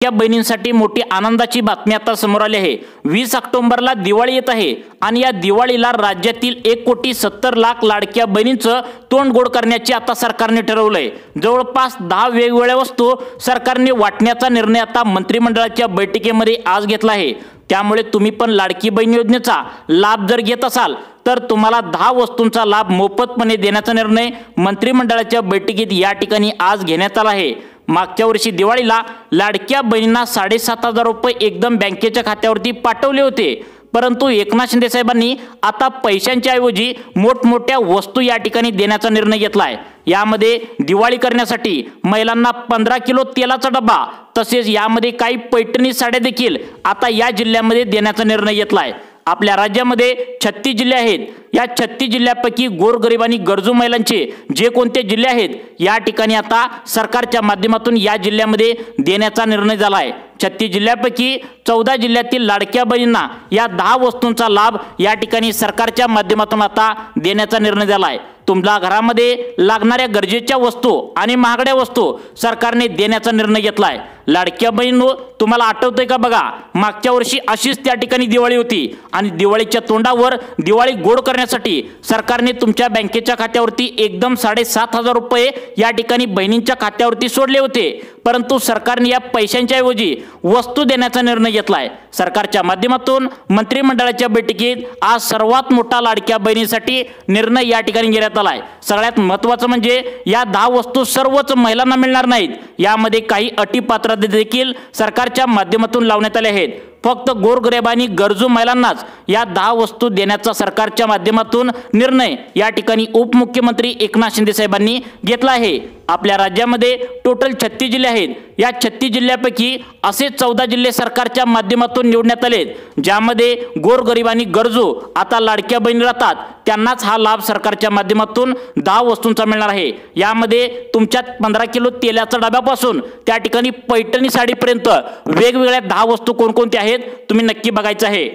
या बहिणींसाठी मोठी आनंदाची बातमी आता समोर आली आहे। 20 ऑक्टोबरला दिवाळी येत आहे आणि या दिवाळीला राज्यातील 1,70,00,000 लाडक्या बहिणींचं तोंड गोड करण्याची आता सरकारने ठरवलंय। जवळपास 10 वेगवेगळ्या वस्तू सरकारने वाटण्याचा निर्णय आता मंत्रिमंडळाच्या बैठकीमध्ये आज घेतला आहे। त्यामुळे तुम्ही पण लाडकी बहीण योजनेचा लाभ जर घेत असाल तर तुम्हाला 10 वस्तूंचा लाभ मोफतपणे देण्याचा निर्णय मंत्रिमंडळाच्या बैठकीत या ठिकाणी आज घेण्यात आला आहे। मागच्या वर्षी दिवाळीला लाडक्या बहिणींना 7,500 रुपये एकदम बँकेच्या खात्यावरती पाठवले होते, परंतु एकनाथ शिंदे साहेबांनी आता पैशांच्या ऐवजी मोठमोठ्या वस्तू या ठिकाणी देण्याचा निर्णय घेतलाय। यामध्ये दिवाळी करण्यासाठी महिलांना 15 किलो तेलाचा डबा तसेच यामध्ये काही पैठणी साड्या देखील आता या जिल्ह्यामध्ये देण्याचा निर्णय घेतलाय। आपल्या राज्यामध्ये 36 जिल्हे आहेत। या 36 जिल्ह्यापैकी गोरगरीब आणि गरजू महिलांचे जे कोणते जिल्हे आहेत या ठिकाणी आता सरकारच्या माध्यमातून या जिल्ह्यामध्ये देण्याचा निर्णय झाला आहे। 36 जिल्ह्यापैकी 14 जिल्ह्यातील लाडक्या बहिणींना या 10 वस्तूंचा लाभ या ठिकाणी सरकारच्या माध्यमातून आता देण्याचा निर्णय झाला आहे। तुमच्या घरामध्ये लागणाऱ्या गरजेच्या वस्तू आणि महागड्या वस्तू सरकारने देण्याचा निर्णय घेतलाय। लाडक्या बहिणींनो, तुम्हाला आठवतंय का बघा, मागच्या वर्षी अशीच त्या ठिकाणी दिवाळी होती आणि दिवाळीच्या तोंडावर दिवाळी गोड करण्यासाठी सरकारने तुमच्या बँकेच्या खात्यावरती एकदम 7,500 रुपये या ठिकाणी बहिणींच्या खात्यावरती सोडले होते, परंतु सरकारने या पैशांच्या ऐवजी वस्तू देण्याचा निर्णय घेतलाय। सरकारच्या माध्यमातून मंत्रिमंडळाच्या बैठकीत आज सर्वात मोठा लाडक्या बहिणीसाठी निर्णय या ठिकाणी घेण्यात आलाय। सगळ्यात महत्त्वाचं म्हणजे या 10 वस्तू सर्वच महिलांना मिळणार नाहीत, यामध्ये काही अटी पात्रता देखील सरकारच्या माध्यमातून लावण्यात आले आहेत। फक्त गोरगरीब आणि गरजू महिलांनाच या 10 वस्तू देण्याचा सरकारच्या माध्यमातून निर्णय या ठिकाणी उपमुख्यमंत्री एकनाथ शिंदे साहेबांनी घेतला आहे। आपल्या राज्यामध्ये टोटल 36 जिल्हे आहेत। या 36 जिल्ह्यापैकी असे 14 जिल्हे सरकारच्या माध्यमातून निवडण्यात आले, ज्यामध्ये गोरगरीब आणि गरजू आता लाडक्या बहिणी राहतात, त्यांनाच हा लाभ सरकारच्या माध्यमातून 10 वस्तूंचा मिळणार आहे। यामध्ये तुमच्या 15 किलो तेलाच्या डब्यापासून त्या ठिकाणी पैठणी साडीपर्यंत वेगवेगळ्या 10 वस्तू कोणकोणत्या आहेत तुम्ही नक्की बघायचं आहे।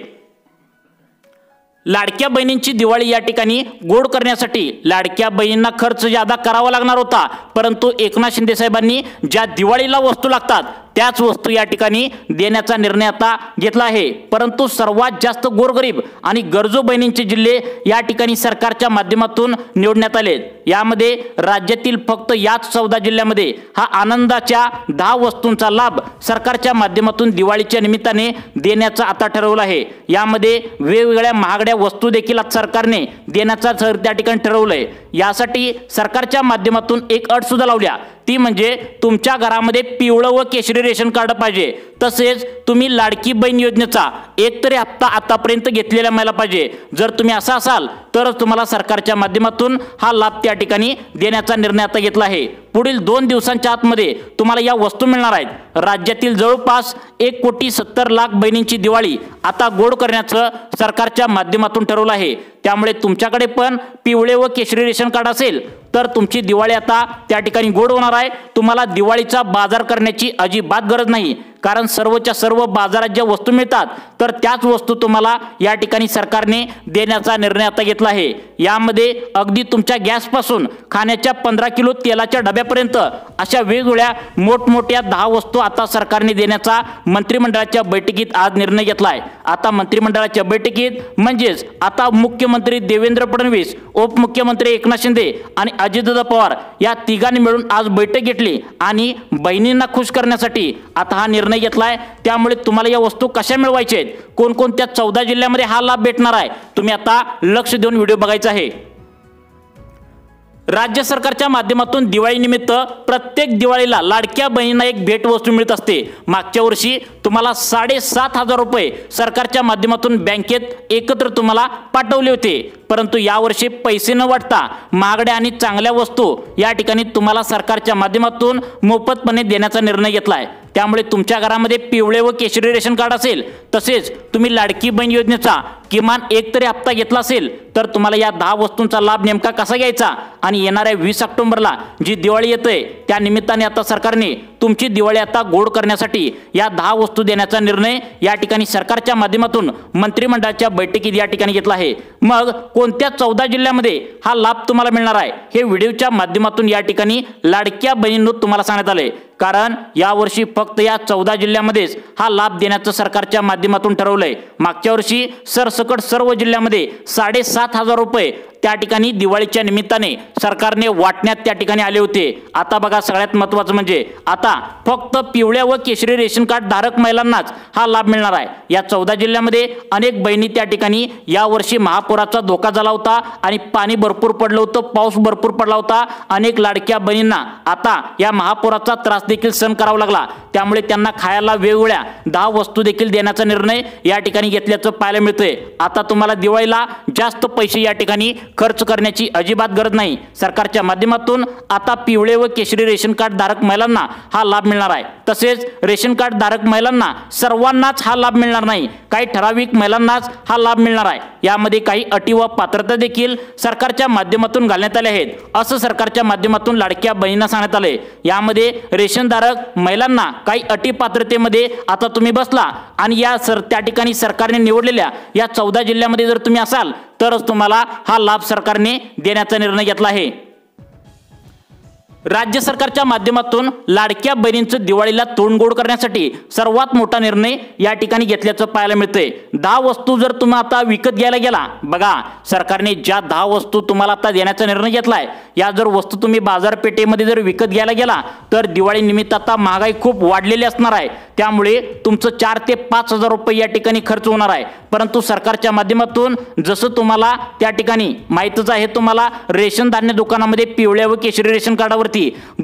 लाडक्या बहिणींची दिवाळी या ठिकाणी गोड करण्यासाठी लाडक्या बहिणींना खर्च ज्यादा करावा लागणार होता, परंतु एकनाथ शिंदे साहेबांनी ज्या दिवाळीला वस्तू लागतात त्याच वस्तू या ठिकाणी देण्याचा निर्णय आता घेतला आहे। परंतु सर्वात जास्त गोरगरीब आणि गरजू बहिणींचे जिल्हे या ठिकाणी सरकारच्या माध्यमातून निवडण्यात आले। यामध्ये राज्यातील फक्त याच 14 जिल्ह्यामध्ये हा आनंदाच्या 10 वस्तूंचा लाभ सरकारच्या माध्यमातून दिवाळीच्या निमित्ताने देण्याचा आता ठरवलं आहे। यामध्ये वेगवेगळ्या महागड्या वस्तू देखील सरकारने देण्याचा त्या ठिकाणी ठरवलंय। यासाठी सरकारच्या माध्यमातून एक अट सुद्धा लावल्या, ती म्हणजे तुमच्या घरामध्ये पिवळं व केशरी रेशन कार्ड पाहिजे, तसेच तुम्ही लाडकी बहीण योजनेचा एकतरी हप्ता आतापर्यंत घेतलेला मिळाला पाहिजे। जर तुम्ही असं असाल तरच तुम्हाला सरकारच्या माध्यमातून हा लाभ त्या ठिकाणी देण्याचा निर्णय आता घेतला आहे। पुढील 2 दिवसांच्या आतमध्ये तुम्हाला या वस्तू मिळणार आहेत। राज्यातील जवळपास 1,70,00,000 बहिणींची दिवाळी आता गोड करण्याचं सरकारच्या माध्यमातून ठरवलं आहे। त्यामुळे तुमच्याकडे पण पिवळे व केशरी रेशन कार्ड असेल तर तुमची दिवाळी आता त्या ठिकाणी गोड होणार आहे। तुम्हाला दिवाळीचा बाजार करण्याची अजिबात गरज नाही, कारण सर्वच्या सर्व बाजारात ज्या वस्तू मिळतात तर त्याच वस्तू तुम्हाला या ठिकाणी सरकारने देण्याचा निर्णय आता घेतला आहे। यामध्ये अगदी तुमच्या गॅसपासून खाण्याच्या 15 किलो तेलाच्या डब्यापर्यंत अशा वेगवेगळ्या मोठमोठ्या 10 वस्तू आता सरकारने देण्याचा मंत्रिमंडळाच्या बैठकीत आज निर्णय घेतला आहे। आता मंत्रिमंडळाच्या बैठकीत म्हणजेच आता मुख्यमंत्री देवेंद्र फडणवीस, उपमुख्यमंत्री एकनाथ शिंदे आणि अजितदादा पवार या तिघांनी मिळून आज बैठक घेतली आणि बहिणींना खुश करण्यासाठी आता हा निर्णय घेतलाय। त्यामुळे तुम्हाला या वस्तू कशा मिळवायच्या आहेत, कोणकोणत्या 14 जिल्ह्यामध्ये हा लाभ भेटणार आहे, तुम्ही आता लक्ष देऊन व्हिडिओ बघायचा आहे। राज्य सरकारच्या माध्यमातून दिवाळी निमित्त प्रत्येक दिवाळीला लाडक्या बहिणींना एक भेटवस्तू मिळत असते। मागच्या वर्षी तुम्हाला 7,500 रुपये सरकारच्या माध्यमातून बँकेत एकत्र तुम्हाला पाठवले होते, परंतु यावर्षी पैसे न वाटता महागड्या आणि चांगल्या वस्तू या ठिकाणी तुम्हाला सरकारच्या माध्यमातून मोफतपणे देण्याचा निर्णय घेतला आहे। त्यामुळे तुमच्या घरामध्ये पिवळे व केशरी रेशन कार्ड असेल, तसेच तुम्ही लाडकी बहीण योजनेचा किमान एक तरी हप्ता घेतला असेल तर तुम्हाला या 10 वस्तूंचा लाभ नेमका कसा घ्यायचा आणि येणाऱ्या 20 ऑक्टोबरला जी दिवाळी येते त्या निमित्ताने आता सरकारने तुमची दिवाळी आता गोड करण्यासाठी या 10 वस्तू देण्याचा निर्णय या ठिकाणी सरकारच्या माध्यमातून मंत्रिमंडळाच्या बैठकीत या ठिकाणी घेतला आहे। मग कोणत्या 14 जिल्ह्यामध्ये हा लाभ तुम्हाला मिळणार आहे हे व्हिडिओच्या माध्यमातून या ठिकाणी लाडक्या बहिणींनो तुम्हाला सांगण्यात आले, कारण यावर्षी फक्त या 14 जिल्ह्यामध्येच हा लाभ देण्याचं सरकारच्या माध्यमातून ठरवलंय। मागच्या वर्षी सरसकट सर्व जिल्ह्यामध्ये 7,500 रुपये त्या ठिकाणी दिवाळीच्या निमित्ताने सरकारने वाटण्यात त्या ठिकाणी आले होते। आता बघा सगळ्यात महत्त्वाचं म्हणजे आता फक्त पिवळ्या व केशरी रेशन कार्ड धारक महिलांनाच हा लाभ मिळणार आहे। या 14 जिल्ह्यामध्ये अनेक बहिणी त्या ठिकाणी यावर्षी महापुराचा धोका झाला होता आणि पाणी भरपूर पडलं होतं, पाऊस भरपूर पडला होता। अनेक लाडक्या बहिणींना आता या महापुराचा त्रास देखील सहन करावा लागला, त्यामुळे त्यांना खायला वेगवेगळ्या 10 वस्तू देखील देण्याचा निर्णय या ठिकाणी घेतल्याचं पाहायला मिळतंय। आता तुम्हाला दिवाळीला जास्त पैसे या ठिकाणी खर्च करण्याची अजिबात गरज नाही। सरकारच्या माध्यमातून आता पिवळे व केशरी रेशन कार्ड धारक महिलांना हा लाभ मिळणार आहे। तसेच रेशन कार्ड धारक महिलांना सर्वांनाच हा लाभ मिळणार नाही, काही ठराविक महिलांनाच हा लाभ मिळणार आहे। यामध्ये काही अटी व पात्रता देखील सरकारच्या माध्यमातून घालण्यात आले आहेत, असं सरकारच्या माध्यमातून लाडक्या बहिणींना सांगण्यात आले। यामध्ये रेशन धारक महिलांना काही अटी पात्रतेमध्ये आता तुम्ही बसला आणि या त्या ठिकाणी सरकारने निवडलेल्या या 14 जिल्ह्यामध्ये जर तुम्ही असाल तरच तुम्हाला हा लाभ सरकारने देण्याचा निर्णय घेतला आहे। राज्य सरकारच्या माध्यमातून लाडक्या बहिणींचं दिवाळीला तोंड गोड करण्यासाठी सर्वात मोठा निर्णय या ठिकाणी घेतल्याचं पाहायला मिळतंय। 10 वस्तू जर तुम्ही आता विकत घ्यायला गेला, बघा सरकारने ज्या 10 वस्तू तुम्हाला आता देण्याचा निर्णय घेतलाय, या जर वस्तू तुम्ही बाजारपेठेमध्ये जर विकत घ्यायला गेला तर दिवाळी निमित्त आता महागाई खूप वाढलेली असणार आहे, त्यामुळे तुमचं 4 ते 5,000 रुपये या ठिकाणी खर्च होणार आहे। परंतु सरकारच्या माध्यमातून जसं तुम्हाला त्या ठिकाणी माहितच आहे, तुम्हाला रेशन धान्य दुकानामध्ये पिवळ्या व केशरी रेशन कार्डावरती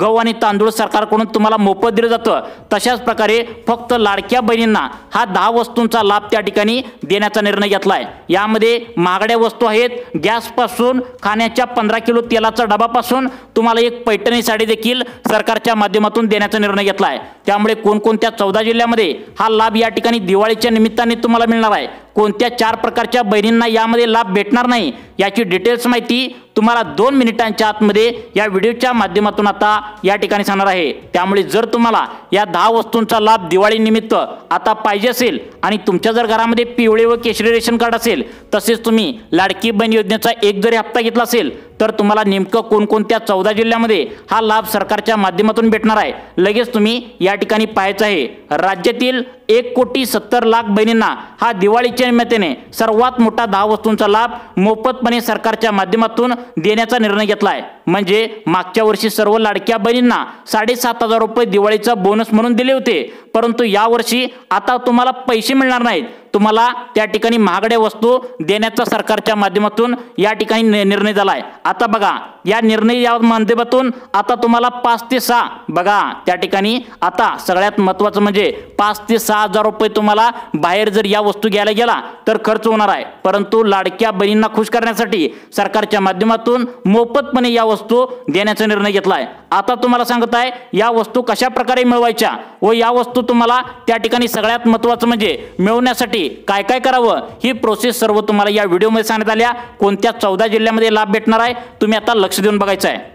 गहू आणि तांदूळ सरकारकडून तुम्हाला मोफत दिलं जातं, तशाच प्रकारे फक्त लाडक्या बहिणींना हा 10 वस्तूंचा लाभ त्या ठिकाणी देण्याचा निर्णय घेतलाय। यामध्ये महागड्या वस्तू आहेत, गॅस पासून खाण्याच्या 15 किलो तेलाचा डबापासून तुम्हाला एक पैठणी साडी देखील सरकारच्या माध्यमातून देण्याचा निर्णय घेतलाय। त्यामुळे कोणकोणत्या 14 जिल्ह्यामध्ये हा लाभ या ठिकाणी दिवाळीच्या निमित्ताने तुम्हाला मिळणार आहे, कोणत्या 4 प्रकारच्या बहिणींना यामध्ये लाभ भेटणार नाही, याची डिटेल्स माहिती तुम्हाला 2 मिनिटांच्या आतमध्ये या व्हिडिओच्या माध्यमातून आता या ठिकाणी सांगणार आहे। त्यामुळे जर तुम्हाला या 10 वस्तूंचा लाभ दिवाळी निमित्त आता पाहिजे असेल आणि तुमच्या जर घरामध्ये पिवळे व केशरी रेशन कार्ड असेल, तसेच तुम्ही लाडकी बहीण योजनेचा एक जरी हप्ता घेतला असेल तर तुम्हाला नेमकं कोणकोणत्या 14 जिल्ह्यामध्ये हा लाभ सरकारच्या माध्यमातून भेटणार आहे लगेच तुम्ही या ठिकाणी पाहायचं आहे। राज्यातील 1,70,00,000 बहिणींना हा दिवाळीच्या निमित्ताने सर्वात मोठा 10 वस्तूंचा लाभ मोफतपणे सरकारच्या माध्यमातून देण्याचा निर्णय घेतला आहे। म्हणजे मागच्या वर्षी सर्व लाडक्या बहिणींना 7,500 रुपये दिवाळीचा बोनस म्हणून दिले होते, परंतु यावर्षी आता तुम्हाला पैसे मिळणार नाहीत, तुम्हाला त्या ठिकाणी महागड्या वस्तू देण्याचा सरकारच्या माध्यमातून या ठिकाणी निर्णय झाला आहे। आता बघा या निर्णय या माध्यमातून आता तुम्हाला 5 ते 6 बघा त्या ठिकाणी आता सगळ्यात महत्त्वाचं म्हणजे 5 ते 6,000 रुपये तुम्हाला बाहेर जर या वस्तू घ्यायला गेला तर खर्च होणार आहे, परंतु लाडक्या बहिणींना खुश करण्यासाठी सरकारच्या माध्यमातून मोफतपणे या वस्तू देण्याचा निर्णय घेतला आहे। आता तुम्हाला सांगत आहे या वस्तू कशा प्रकारे मिळवायच्या व या वस्तू तुम्हाला त्या ठिकाणी सगळ्यात महत्त्वाचं म्हणजे मिळवण्यासाठी काय काय करावं ही प्रोसेस सर्व तुम्हाला या व्हिडिओमध्ये सांगण्यात आल्या। कोणत्या 14 जिल्ह्यामध्ये लाभ भेटणार आहे तुम्ही आता लक्ष देऊन बघायचं आहे।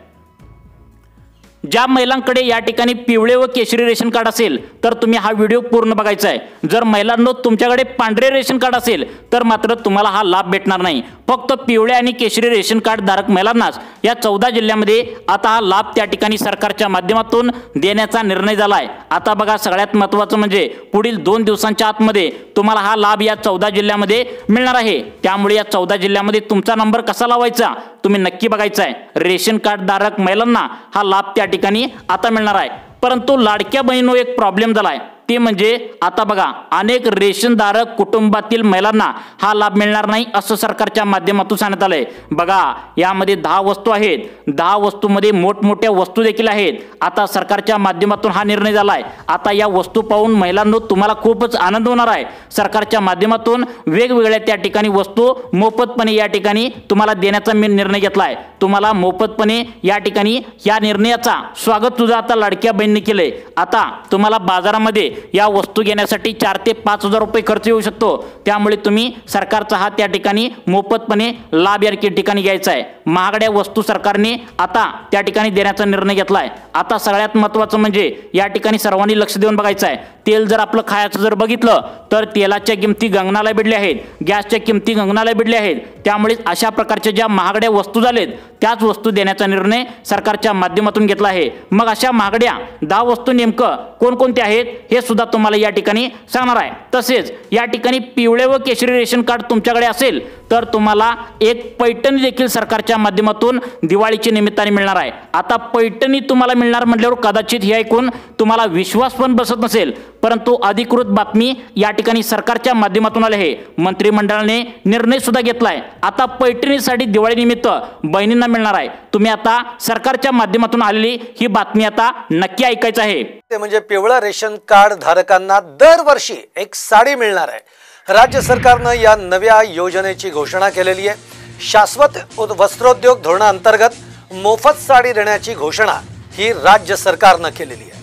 ज्या महिलांकडे या ठिकाणी पिवळे व केशरी रेशन कार्ड असेल तर तुम्ही हा व्हिडिओ पूर्ण बघायचा आहे। जर महिलांनो तुमच्याकडे पांढरे रेशन कार्ड असेल तर मात्र तुम्हाला हा लाभ भेटणार नाही। फक्त पिवळे आणि केशरी रेशन कार्ड धारक महिलांनाच या 14 जिल्ह्यामध्ये आता हा लाभ त्या ठिकाणी सरकारच्या माध्यमातून देण्याचा निर्णय झाला आहे। आता बघा सगळ्यात महत्त्वाचं म्हणजे पुढील 2 दिवसांच्या आतमध्ये तुम्हाला हा लाभ या 14 जिल्ह्यामध्ये मिळणार आहे। त्यामुळे या 14 जिल्ह्यामध्ये तुमचा नंबर कसा लावायचा तुम्ही नक्की बघायचा आहे। रेशन कार्ड धारक महिलांना हा लाभ त्या ठिकाणी आता मिळणार आहे, परंतु लाडक्या बहिणींनो एक प्रॉब्लेम झाला आहे, ते म्हणजे आता बघा अनेक रेशनधारक कुटुंबातील महिलांना हा लाभ मिळणार नाही असं सरकारच्या माध्यमातून सांगण्यात आलंय। बघा यामध्ये 10 वस्तू आहेत, 10 वस्तूमध्ये मोठमोठ्या वस्तू देखील आहेत। आता सरकारच्या माध्यमातून हा निर्णय झालाय। आता या वस्तू पाहून महिलांनो तुम्हाला खूपच आनंद होणार आहे। सरकारच्या माध्यमातून वेगवेगळ्या त्या ठिकाणी वस्तू मोफतपणे या ठिकाणी तुम्हाला देण्याचा निर्णय घेतलाय। तुम्हाला मोफतपणे या ठिकाणी या निर्णयाचा स्वागत सुद्धा आता लाडक्या बहिणींनी केलंय। आता तुम्हाला बाजारामध्ये या वस्तू घेण्यासाठी 4 ते 5 हजार रुपये खर्च येऊ शकतो। त्यामुळे तुम्ही सरकारचा हा त्या ठिकाणी मोफतपणे लाभ या ठिकाणी घ्यायचा आहे। महागड्या वस्तू सरकारने आता त्या ठिकाणी देण्याचा निर्णय घेतलाय। आता सगळ्यात महत्त्वाचं म्हणजे या ठिकाणी सर्वांनी लक्ष देऊन बघायचं आहे। तेल जर आपलं खायचं जर बघितलं तर तेलाच्या किमती गगनाला भिडल्या आहेत, गॅसच्या किमती गगनाला भिडल्या आहेत। त्यामुळे अशा प्रकारच्या ज्या महागड्या वस्तू झालेत त्याच वस्तू देण्याचा निर्णय सरकारच्या माध्यमातून घेतला आहे। मग अशा महागड्या 10 वस्तू नेमकं कोणकोणत्या आहेत हे सुद्धा तुम्हाला या ठिकाणी सांगणार आहे। तसेच या ठिकाणी पिवळे व केशरी रेशन कार्ड तुमच्याकडे असेल तर तुम्हाला एक पैठणी देखील सरकारच्या माध्यमातून दिवाळीच्या निमित्ताने मिळणार आहे। आता पैठणी तुम्हाला मिळणार म्हटल्यावर कदाचित हे ऐकून तुम्हाला विश्वास पण बसत नसेल, परंतु अधिकृत बातमी या ठिकाणी सरकारच्या माध्यमातून आली आहे। मंत्रिमंडळाने निर्णय सुद्धा घेतलाय। आता पैठणीसाठी दिवाळीनिमित्त बहिणींना मिळणार आहे। तुम्ही आता सरकारच्या माध्यमातून आलेली ही बातमी आता नक्की ऐकायचं आहे। ते म्हणजे पिवळं रेशन कार्ड धारकांना दरवर्षी एक साडी मिळणार आहे। राज्य सरकारनं या नव्या योजनेची घोषणा केलेली आहे। शाश्वत वस्त्रोद्योग धोरणाअंतर्गत मोफत साडी देण्याची घोषणा ही राज्य सरकारनं केलेली आहे।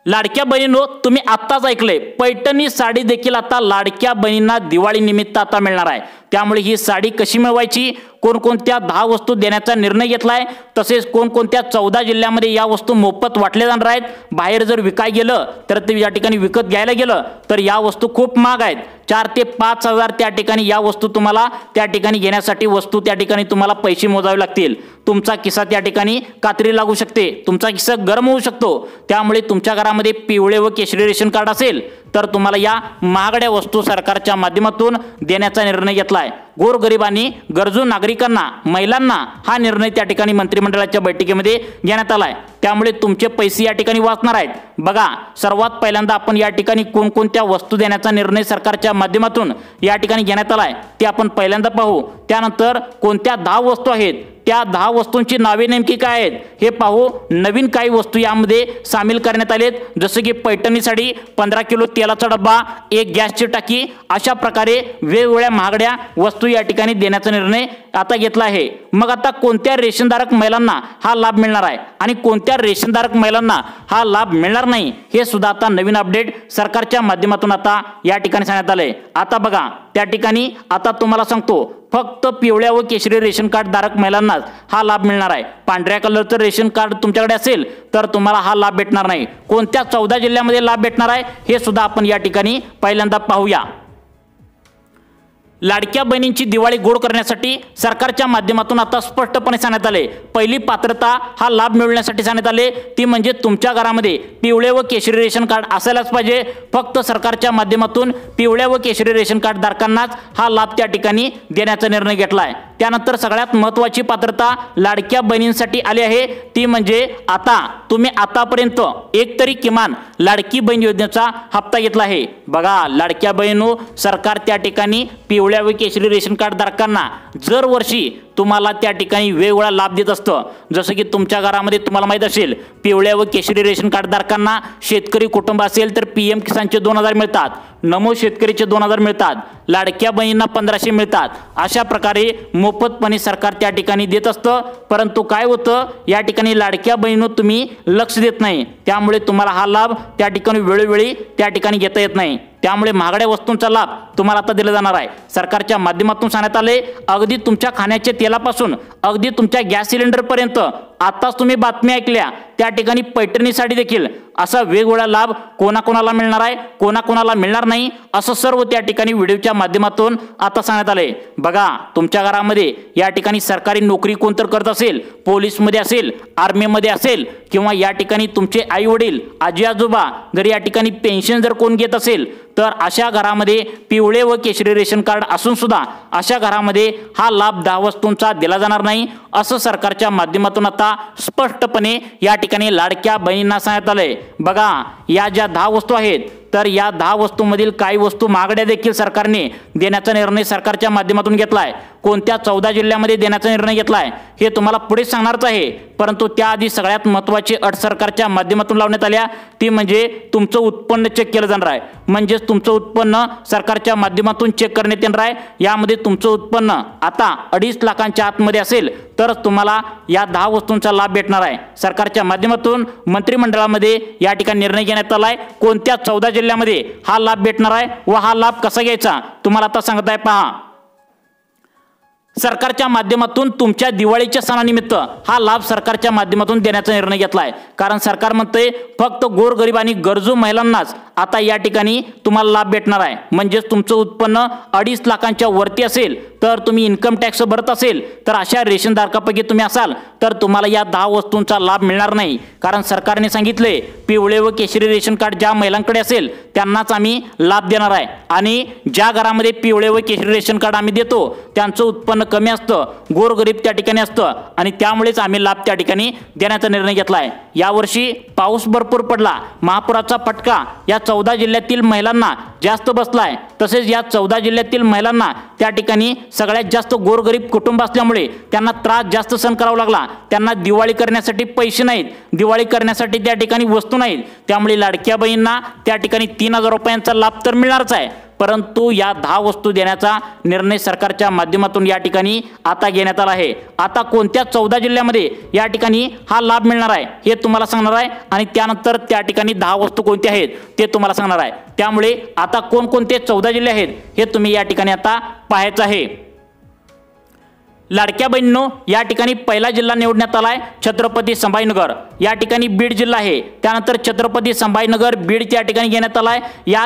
लाडक्या बहिणींनो, तुम्ही आत्ताच ऐकले, पैठणी साडी देखील आता लाडक्या बहिणींना दिवाळी निमित्त आता मिळणार आहे। त्यामुळे ही साडी कशी मिळवायची, कोणकोणत्या 10 वस्तू देण्याचा निर्णय घेतलाय, तसेच कोणकोणत्या 14 जिल्ह्यामध्ये या वस्तू मोफत वाटल्या जाणार आहेत। बाहेर जर विकाय गेलं तर ते या ठिकाणी विकत घ्यायला गेलं तर या वस्तू खूप महाग आहेत। 4 ते 5 हजार त्या ठिकाणी या वस्तू तुम्हाला त्या ठिकाणी घेण्यासाठी वस्तू त्या ठिकाणी तुम्हाला पैसे मोजावे लागतील। तुमचा किस्सा त्या ठिकाणी कात्री लागू शकते, तुमचा किस्सा गरम होऊ शकतो। त्यामुळे तुमच्या घरामध्ये पिवळे व केशरी रेशन कार्ड असेल तर तुम्हाला या महागड्या वस्तू सरकारच्या माध्यमातून देण्याचा निर्णय घेतलाय। गोरगरिबांनी, गरजू नागरिकांना, महिलांना हा निर्णय त्या ठिकाणी मंत्रिमंडळाच्या बैठकीमध्ये घेण्यात आलाय। त्यामुळे तुमचे पैसे या ठिकाणी वाचणार आहेत। बघा, सर्वात पहिल्यांदा आपण या ठिकाणी कोणकोणत्या वस्तू देण्याचा निर्णय सरकारच्या माध्यमातून या ठिकाणी घेण्यात आलाय ते आपण पहिल्यांदा पाहू। त्यानंतर कोणत्या 10 वस्तू आहेत, त्या 10 वस्तूंची नावे नेमकी काय आहेत हे पाहू। नवीन काही वस्तू यामध्ये सामील करण्यात आलेत, जसं की पैठणी साडी, 15 किलो तेलाचा डब्बा, एक गॅसची टाकी, अशा प्रकारे वेगवेगळ्या महागड्या वस्तू या ठिकाणी देण्याचा निर्णय आता घेतला आहे। मग आता कोणत्या रेशनधारक महिलांना हा लाभ मिळणार आहे आणि कोणत्या रेशनधारक महिलांना हा लाभ मिळणार नाही हे सुद्धा आता नवीन अपडेट सरकारच्या माध्यमातून आता या ठिकाणी सांगण्यात आले। आता बघा, त्या ठिकाणी आता तुम्हाला सांगतो, फक्त पिवळ्या व केशरी रेशन कार्ड धारक महिलांनाच हा लाभ मिळणार आहे। पांढऱ्या कलरचं रेशन कार्ड तुमच्याकडे असेल तर तुम्हाला हा लाभ भेटणार नाही। कोणत्या 14 जिल्ह्यामध्ये लाभ भेटणार आहे हे सुद्धा आपण या ठिकाणी पहिल्यांदा पाहूया। लाडक्या बहिणींची दिवाळी गोड करण्यासाठी सरकारच्या माध्यमातून आता स्पष्टपणे सांगण्यात आले, पहिली पात्रता हा लाभ मिळवण्यासाठी सांगण्यात आले ती म्हणजे तुमच्या घरामध्ये पिवळे व केशरी रेशन कार्ड असायलाच पाहिजे। फक्त सरकारच्या माध्यमातून पिवळ्या व केशरी रेशन कार्ड धारकांनाच हा लाभ त्या ठिकाणी देण्याचा निर्णय घेतला आहे। त्यानंतर सगळ्यात महत्त्वाची पात्रता लाडक्या बहिणींसाठी आली आहे, ती म्हणजे आता तुम्ही आतापर्यंत एक तरी किमान लाडकी बहीण योजनेचा हप्ता घेतला आहे। बघा लाडक्या बहिणींनो, सरकार त्या ठिकाणी पिवळ्या व केशरी रेशन कार्ड धारकांना दरवर्षी तुम्हाला त्या ठिकाणी वेगवेगळा लाभ देत असतं। जसं की तुमच्या घरामध्ये तुम्हाला माहित असेल, पिवळ्या व केशरी रेशन कार्ड धारकांना शेतकरी कुटुंब असेल तर PM किसानचे 2000 मिळतात, नमो शेतकरीचे 2000 मिळतात, लाडक्या बहिणींना 1500 मिळतात। अशा प्रकारे मोफतपणे सरकार त्या ठिकाणी देत असतं। परंतु काय होतं, या ठिकाणी लाडक्या बहिणींनो तुम्ही लक्ष देत नाही, त्यामुळे तुम्हाला हा लाभ त्या ठिकाणी वेळोवेळी त्या ठिकाणी घेता येत नाही। त्यामुळे महागड्या वस्तूंचा लाभ तुम्हाला आता दिला जाणार आहे। सरकारच्या माध्यमातून सांगण्यात आले, अगदी तुमच्या खाण्याच्या तेलापासून अगदी तुमच्या गॅस सिलेंडर पर्यंत आताच तुम्ही बातमी ऐकल्या, त्या ठिकाणी पैठणी साडी देखील असा वेगवेगळा लाभ कोणाकोणाला मिळणार आहे, कोणाकोणाला मिळणार नाही, असं सर्व त्या ठिकाणी व्हिडिओच्या माध्यमातून आता सांगण्यात आले। बघा, तुमच्या घरामध्ये या ठिकाणी सरकारी नोकरी कोण तर करत असेल, पोलीसमध्ये असेल, आर्मीमध्ये असेल, किंवा या ठिकाणी तुमचे आई वडील, आजी आजोबा जर या ठिकाणी पेन्शन जर कोण घेत असेल तर अशा घरामध्ये पिवळे व केशरी रेशन कार्ड असून सुद्धा अशा घरामध्ये हा लाभ 10 वस्तूंचा दिला जाणार नाही, असं सरकारच्या माध्यमातून आता स्पष्टपणे या ठिकाणी लाडक्या बहिणींना सांगण्यात आलंय। बघा, या ज्या 10 वस्तू आहेत तर या 10 वस्तूंमधील काही वस्तू महागड्या देखील सरकारने देण्याचा निर्णय सरकारच्या माध्यमातून घेतलाय। कोणत्या 14 जिल्ह्यामध्ये देण्याचा निर्णय घेतलाय हे तुम्हाला पुढे सांगणारच आहे। परंतु त्याआधी सगळ्यात महत्त्वाची अट सरकारच्या माध्यमातून लावण्यात आल्या ती म्हणजे तुमचं उत्पन्न चेक केलं जाणार आहे। म्हणजेच तुमचं उत्पन्न सरकारच्या माध्यमातून चेक करण्यात येणार आहे। यामध्ये तुमचं उत्पन्न आता 2.5 लाखांच्या आतमध्ये असेल तरच तुम्हाला या 10 वस्तूंचा लाभ भेटणार आहे। सरकारच्या माध्यमातून मंत्रिमंडळामध्ये या ठिकाणी निर्णय घेण्यात आलाय कोणत्या 14 जिल्ह्यामध्ये हा लाभ भेटणार आहे व हा लाभ कसा घ्यायचा तुम्हाला आता सांगत आहे। पहा, सरकारच्या माध्यमातून तुमच्या दिवाळीच्या सणानिमित्त हा लाभ सरकारच्या माध्यमातून देण्याचा निर्णय घेतलाय। कारण सरकार म्हणते फक्त गोरगरीब आणि गरजू महिलांनाच आता या ठिकाणी तुम्हाला लाभ भेटणार आहे। म्हणजेच तुमचं उत्पन्न 2.5 लाखांच्या वरती असेल तर तुम्ही इन्कम टॅक्स भरत असेल तर अशा रेशनधारकापैकी तुम्ही असाल तर तुम्हाला या 10 वस्तूंचा लाभ मिळणार नाही। कारण सरकारने सांगितले पिवळे व केशरी रेशन कार्ड ज्या महिलांकडे असेल त्यांनाच आम्ही लाभ देणार आहे आणि ज्या घरामध्ये पिवळे व केशरी रेशन कार्ड आम्ही देतो त्यांचं उत्पन्न कमी असतं, गोरगरीब त्या ठिकाणी असतं आणि त्यामुळेच आम्ही लाभ त्या ठिकाणी देण्याचा निर्णय घेतलाय। यावर्षी पाऊस भरपूर पडला, महापुराचा फटका या 14 जिल्ह्यातील महिलांना जास्त बसलाय। तसेच या 14 जिल्ह्यातील महिलांना त्या ठिकाणी सगळ्यात जास्त गोरगरीब कुटुंब असल्यामुळे त्यांना त्रास जास्त सहन करावा लागला। त्यांना दिवाळी करण्यासाठी पैसे नाहीत, दिवाळी करण्यासाठी त्या ठिकाणी वस्तू नाहीत, त्यामुळे लाडक्या बहिणींना त्या ठिकाणी 3000 रुपयांचा लाभ तर मिळणारच आहे। परंतु या 10 वस्तू देण्याचा निर्णय सरकारच्या माध्यमातून या ठिकाणी आता घेण्यात आला आहे। आता कोणत्या 14 जिल्ह्यामध्ये या ठिकाणी हा लाभ मिळणार आहे हे तुम्हाला सांगणार आहे आणि त्यानंतर त्या ठिकाणी 10 वस्तू कोणत्या आहेत ते तुम्हाला सांगणार आहे। त्यामुळे आता कोणकोणते 14 जिल्हे आहेत हे तुम्ही या ठिकाणी आता पाहायचं आहे। लाडक्या बहिणींनो, या ठिकाणी पहिला जिल्हा निवडण्यात आलाय छत्रपती संभाजीनगर। या ठिकाणी बीड जिल्हा आहे, त्यानंतर छत्रपती संभाजीनगर बीड त्या ठिकाणी घेण्यात आलाय। या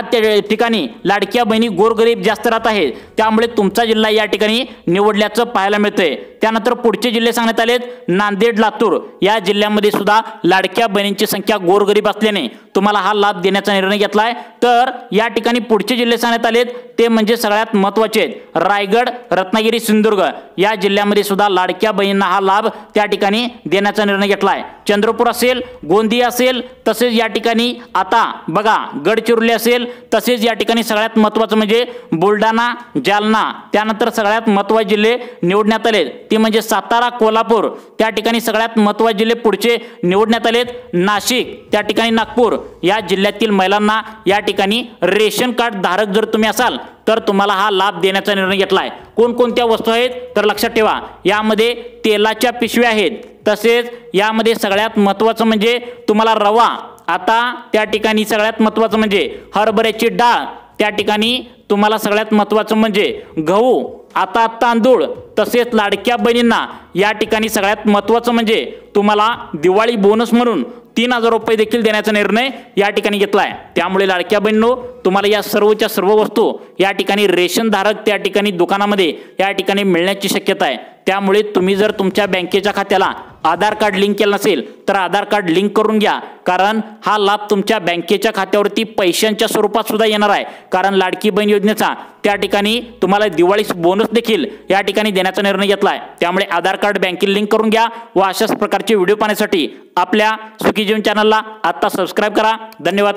ठिकाणी लाडक्या बहिणी गोरगरीब जास्त राहत आहेत, त्यामुळे तुमचा जिल्हा या ठिकाणी निवडल्याचं पाहायला मिळतंय। त्यानंतर पुढचे जिल्हे सांगण्यात आलेत नांदेड लातूर। या जिल्ह्यामध्ये सुद्धा लाडक्या बहिणींची संख्या गोरगरीब असल्याने तुम्हाला हा लाभ देण्याचा निर्णय घेतलाय। तर या ठिकाणी पुढचे जिल्हे सांगण्यात आलेत ते म्हणजे सगळ्यात महत्त्वाचे आहेत रायगड, रत्नागिरी, सिंधुदुर्ग। या जिल्ह्यामध्ये सुद्धा लाडक्या बहिणींना हा लाभ त्या ठिकाणी देण्याचा निर्णय घेतलाय। चंद्रपूर असेल, गोंदिया असेल, तसेच या ठिकाणी आता बघा गडचिरोली असेल, तसेच या ठिकाणी सगळ्यात महत्त्वाचं म्हणजे बुलढाणा, जालना। त्यानंतर सगळ्यात महत्त्वाचे जिल्हे निवडण्यात आलेत ते म्हणजे सातारा, कोल्हापूर। त्या ठिकाणी सगळ्यात महत्त्वाचे जिल्हे पुढचे निवडण्यात आलेत नाशिक, त्या ठिकाणी नागपूर। या जिल्ह्यातील महिलांना या ठिकाणी रेशन कार्ड धारक जर तुम्ही असाल तर तुम्हाला हा लाभ देण्याचा निर्णय घेतलाय। कोणकोणत्या वस्तू आहेत तर लक्षात ठेवा, यामध्ये तेलाच्या पिशव्या आहेत, तसेच यामध्ये सगळ्यात महत्त्वाचं म्हणजे तुम्हाला रवा, आता त्या ठिकाणी सगळ्यात महत्त्वाचं म्हणजे हरभऱ्याची डाळ, त्या ठिकाणी तुम्हाला सगळ्यात महत्त्वाचं म्हणजे गहू, आता तांदूळ। तसेच लाडक्या बहिणींना या ठिकाणी सगळ्यात महत्त्वाचं म्हणजे तुम्हाला दिवाळी बोनस म्हणून 3000 रुपये देखील देण्याचा निर्णय या ठिकाणी घेतलाय। त्यामुळे लाडक्या बहिणींनो, तुम्हाला या सर्वच्या सर्व वस्तू या ठिकाणी रेशन धारक त्या ठिकाणी दुकानामध्ये या ठिकाणी मिळण्याची शक्यता आहे। त्यामुळे तुम्ही जर तुमच्या बँकेच्या खात्याला आधार कार्ड लिंक केलं नसेल तर आधार कार्ड लिंक करून घ्या, कारण हा लाभ तुमच्या बँकेच्या खात्यावरती पैशांच्या स्वरूपात सुद्धा येणार आहे। कारण लाडकी बहीण योजनेचा त्या ठिकाणी तुम्हाला दिवाळी बोनस देखील या ठिकाणी देण्याचा निर्णय घेतलाय। त्यामुळे आधार कार्ड बँकेला लिंक करून घ्या व अशाच प्रकारचे व्हिडिओ पाहण्यासाठी आपल्या सुखी जीवन चॅनलला आता सबस्क्राइब करा। धन्यवाद।